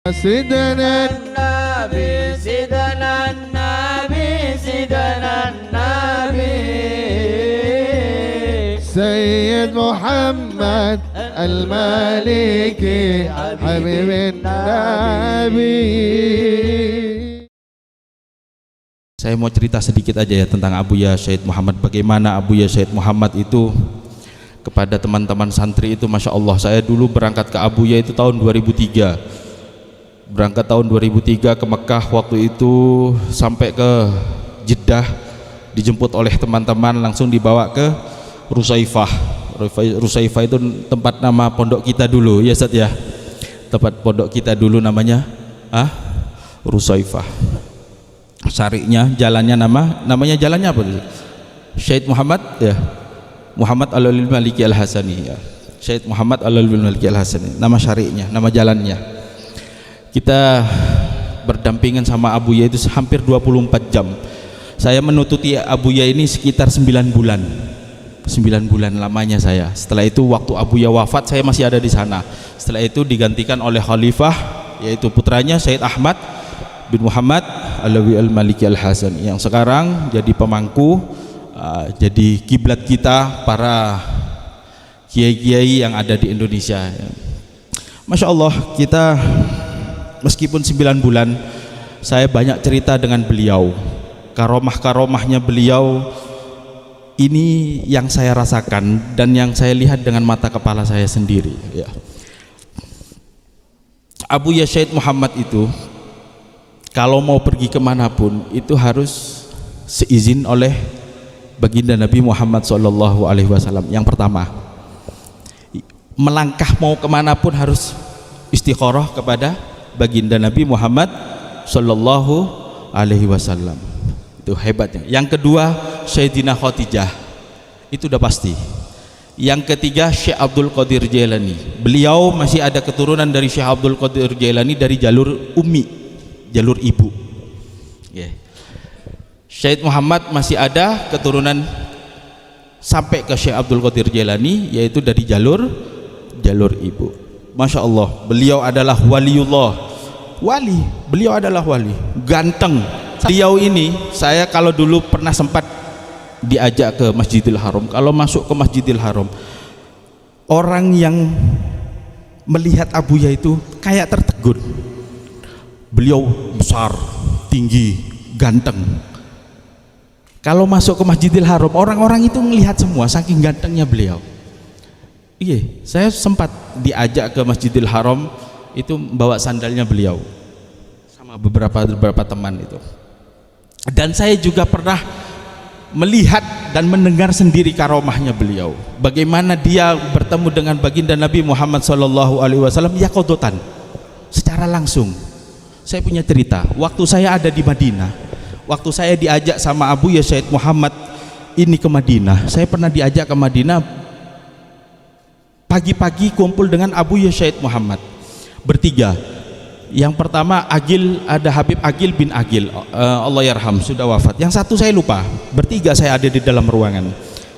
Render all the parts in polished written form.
سيدنا النبي سيدنا النبي سيدنا النبي سيد محمد المالكي حبيب النبي. Saya mau cerita sedikit aja ya tentang Abuya Syed Muhammad. Bagaimana Abuya Syed Muhammad itu kepada teman-teman santri itu, Masya Allah. Saya dulu berangkat ke Abuya itu tahun 2003. Berangkat tahun 2003 ke Mekah, waktu itu sampai ke Jeddah, dijemput oleh teman-teman, langsung dibawa ke Rusaifah. Rusaifah itu tempat nama pondok kita dulu ya Ustaz ya. Tempat pondok kita dulu namanya Rusaifah. Syari'nya jalannya namanya jalannya apa? Syed Muhammad ya. Muhammad Al-Walil Maliki Al-Hasani ya. Syed Muhammad Al-Walil Maliki Al-Hasani. Nama syari'nya, nama jalannya. Kita berdampingan sama Abuya itu hampir 24 jam. Saya menututi Abuya ini sekitar 9 bulan. 9 bulan lamanya saya. Setelah itu waktu Abuya wafat saya masih ada di sana. Setelah itu digantikan oleh khalifah, yaitu putranya Syed Ahmad bin Muhammad Alawi Al-Maliki Al-Hasan, yang sekarang jadi pemangku, jadi kiblat kita para kiai-kiai yang ada di Indonesia. Masya Allah, kita meskipun 9 bulan saya banyak cerita dengan beliau. Karomah-karomahnya beliau ini yang saya rasakan dan yang saya lihat dengan mata kepala saya sendiri ya. Abuya Syed Muhammad itu kalau mau pergi kemanapun itu harus seizin oleh baginda Nabi Muhammad SAW. Yang pertama, melangkah mau kemanapun harus istikharah kepada baginda Nabi Muhammad SAW. Itu hebatnya. Yang kedua, Sayyidina Khadijah, itu udah pasti. Yang ketiga, Syekh Abdul Qadir Jailani. Beliau masih ada keturunan dari Syekh Abdul Qadir Jailani dari jalur ummi, jalur ibu yeah. Syed Muhammad masih ada keturunan sampai ke Syekh Abdul Qadir Jailani, yaitu dari jalur ibu. Masya Allah, beliau adalah waliullah, wali, beliau adalah wali, ganteng. Beliau ini, saya kalau dulu pernah sempat diajak ke Masjidil Haram, kalau masuk ke Masjidil Haram, orang yang melihat Abuya itu kayak tertegun. Beliau besar, tinggi, ganteng. Kalau masuk ke Masjidil Haram, orang-orang itu melihat semua, saking gantengnya beliau. Iya, saya sempat diajak ke Masjidil Haram itu bawa sandalnya beliau sama beberapa teman itu. Dan saya juga pernah melihat dan mendengar sendiri karomahnya beliau. Bagaimana dia bertemu dengan baginda Nabi Muhammad SAW yaqodotan, secara langsung. Saya punya cerita. Waktu saya ada di Madinah, waktu saya diajak sama Abuya Syed Muhammad ini ke Madinah, saya pernah diajak ke Madinah. Pagi-pagi kumpul dengan Abuya Syed Muhammad bertiga. Yang pertama ada Habib Agil bin Agil, Allah yarham, sudah wafat. Yang satu saya lupa. Bertiga saya ada di dalam ruangan.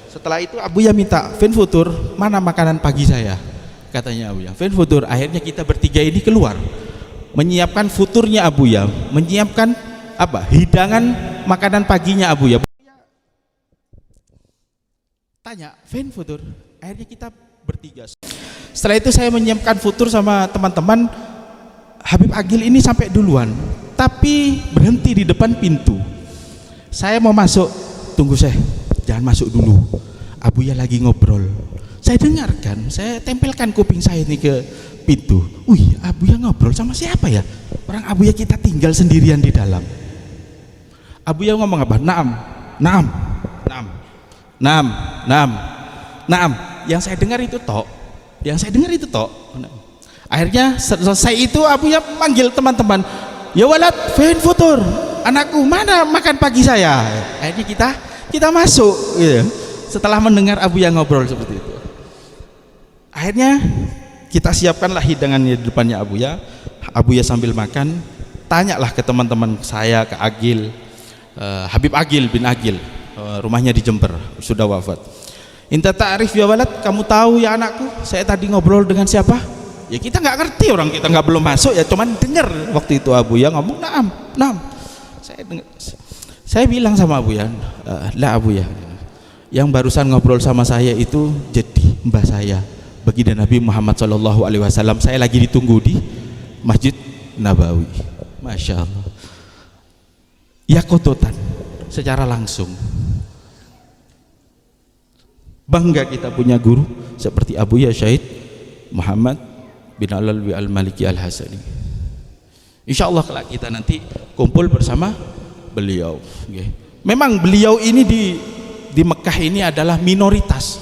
Setelah itu Abuya minta, "Fin futur, mana makanan pagi saya?" Katanya Abuya, "Fin futur." Akhirnya kita bertiga ini keluar menyiapkan futurnya Abuya, menyiapkan hidangan makanan paginya Abuya. Tanya, "Fin futur." Akhirnya kita bertiga. Setelah itu saya menyiapkan futur sama teman-teman. Habib Agil ini sampai duluan, tapi berhenti di depan pintu. Saya mau masuk, "Tunggu Syekh, jangan masuk dulu, Abuya lagi ngobrol." Saya dengarkan, saya tempelkan kuping saya ini ke pintu. Wih, Abuya ngobrol sama siapa ya? Orang Abuya kita tinggal sendirian di dalam. Abuya ngomong apa? Naam, naam, naam, naam, naam, naam. Yang saya dengar itu tok. Akhirnya selesai itu Abuya manggil teman-teman, "Ya walad, fin futur, anakku, mana makan pagi saya?" Akhirnya kita masuk gitu. Setelah mendengar Abuya ngobrol seperti itu, akhirnya kita siapkanlah hidangannya di depannya Abuya. Abuya sambil makan, tanyalah ke teman-teman saya, ke Agil, Habib Agil bin Agil, rumahnya di Jember, sudah wafat. "Inta ta'rif ya walad, kamu tahu ya anakku, saya tadi ngobrol dengan siapa?" Ya kita nggak ngerti, orang kita nggak belum masuk ya, cuman dengar waktu itu Abuya ngomong naam, naam. Saya bilang sama Abuya, lah Abuya, yang barusan ngobrol sama saya itu jadi mbah saya, baginda Nabi Muhammad SAW. Saya lagi ditunggu di Masjid Nabawi. Masya Allah. Ya kototan secara langsung. Bangga kita punya guru seperti Abuya Syahid Muhammad bin Alalwi Al-Maliki Al-Hasani. Insya Allah kelak kita nanti kumpul bersama beliau. Memang beliau ini di Mekah ini adalah minoritas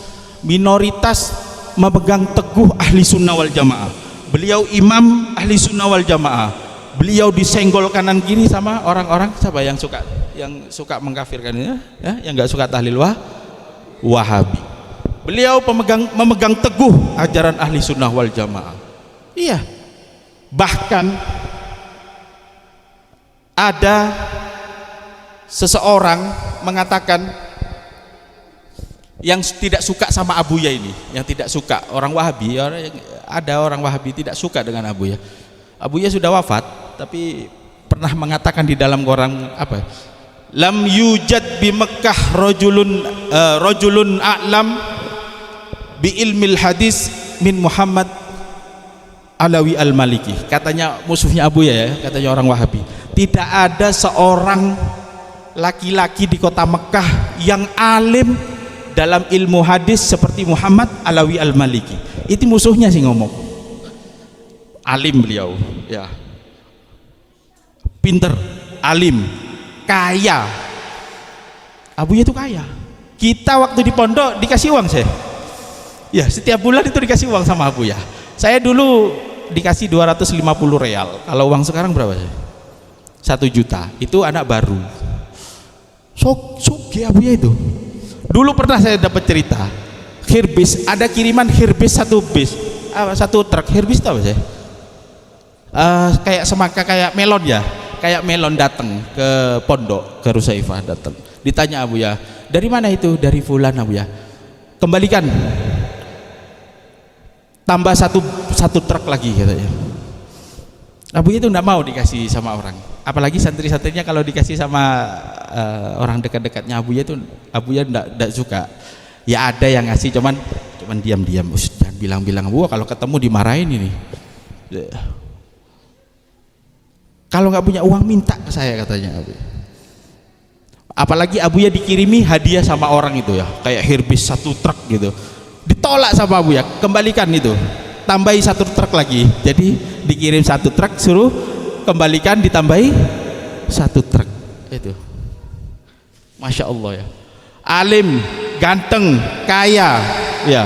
memegang teguh ahli sunnah wal jamaah. Beliau imam ahli sunnah wal jamaah. Beliau disenggol kanan kiri sama orang-orang siapa yang suka mengkafirkan ya, yang nggak suka tahlil Wahabi. Beliau memegang teguh ajaran ahli sunnah wal jamaah. Iya, bahkan ada seseorang mengatakan yang tidak suka sama Abuya ini, yang tidak suka, orang Wahabi, ada orang Wahabi tidak suka dengan Abuya. Abuya sudah wafat, tapi pernah mengatakan di dalam Quran apa? Lam yujad bi Mekkah rajulun a'lam bi ilmil hadis min Muhammad Alawi Al-Maliki. Katanya musuhnya Abuya ya, katanya orang Wahabi. Tidak ada seorang laki-laki di kota Mekah yang alim dalam ilmu hadis seperti Muhammad Alawi Al-Maliki. Itu musuhnya sih ngomong. Alim beliau, ya. Pinter, alim, kaya. Abuya itu kaya. Kita waktu di pondok dikasih uang saya. Ya, setiap bulan itu dikasih uang sama Abuya. Saya dulu dikasih 250 real. Kalau uang sekarang berapa sih? 1 juta. Itu anak baru. Soge Abuya itu. Dulu pernah saya dapat cerita. Hirbis, ada kiriman hirbis 1 bis. 1 truk hirbis itu apa sih? Kayak semangka, kayak melon ya. Kayak melon datang ke pondok, ke Rusaifah datang. Ditanya Abuya, dari mana itu? Dari fulan Abuya. Kembalikan. Tambah satu truk lagi katanya. Abuya itu enggak mau dikasih sama orang, apalagi santri-santrinya kalau dikasih sama orang dekat-dekatnya Abuya itu Abuya enggak suka. Ya ada yang ngasih, cuman diam-diam. Jangan bilang-bilang, Abuya kalau ketemu dimarahin ini. Kalau nggak punya uang minta ke saya katanya Abuya. Apalagi Abuya dikirimi hadiah sama orang itu ya, kayak hirbis 1 truk gitu. Ditolak sama Abuya, kembalikan itu, tambahi 1 truk lagi. Jadi dikirim 1 truk, suruh kembalikan, ditambahi 1 truk. Itu Masya Allah ya, alim, ganteng, kaya ya.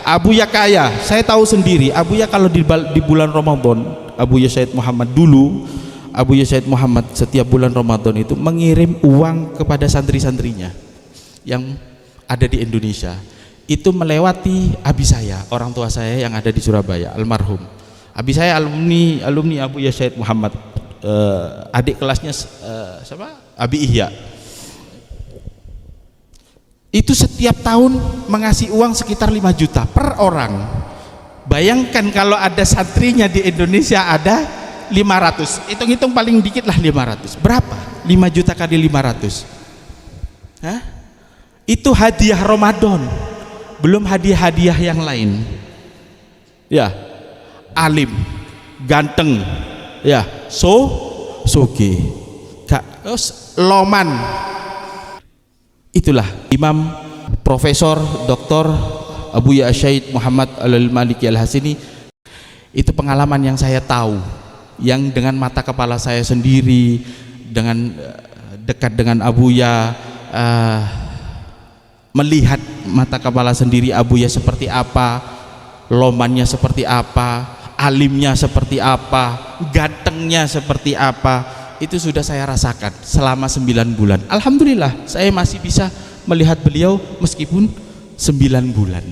Abuya kaya, saya tahu sendiri. Abuya kalau di bulan Ramadan, Abuya Syahid Muhammad dulu, Abuya Syahid Muhammad setiap bulan Ramadan itu mengirim uang kepada santri-santrinya yang ada di Indonesia. Itu melewati abi saya, orang tua saya yang ada di Surabaya, almarhum. Abi saya alumni Abuya Syahid Muhammad, adik kelasnya siapa? Abi Ihya. Itu setiap tahun mengasih uang sekitar 5 juta per orang. Bayangkan kalau ada santrinya di Indonesia ada 500, hitung-hitung paling dikit lah 500. Berapa? 5 juta kali 500. Hah? Itu hadiah Ramadan, belum hadiah-hadiah yang lain. Ya, alim, ganteng, ya, soge, loman. Itulah Imam Profesor Dr. Abuya Syahid Muhammad Al-Maliki Al-Hasani. Itu pengalaman yang saya tahu, yang dengan mata kepala saya sendiri, dengan dekat dengan Abuya, melihat mata kepala sendiri Abuya seperti apa, lomannya seperti apa, alimnya seperti apa, gantengnya seperti apa. Itu sudah saya rasakan selama 9 bulan. Alhamdulillah saya masih bisa melihat beliau meskipun 9 bulan.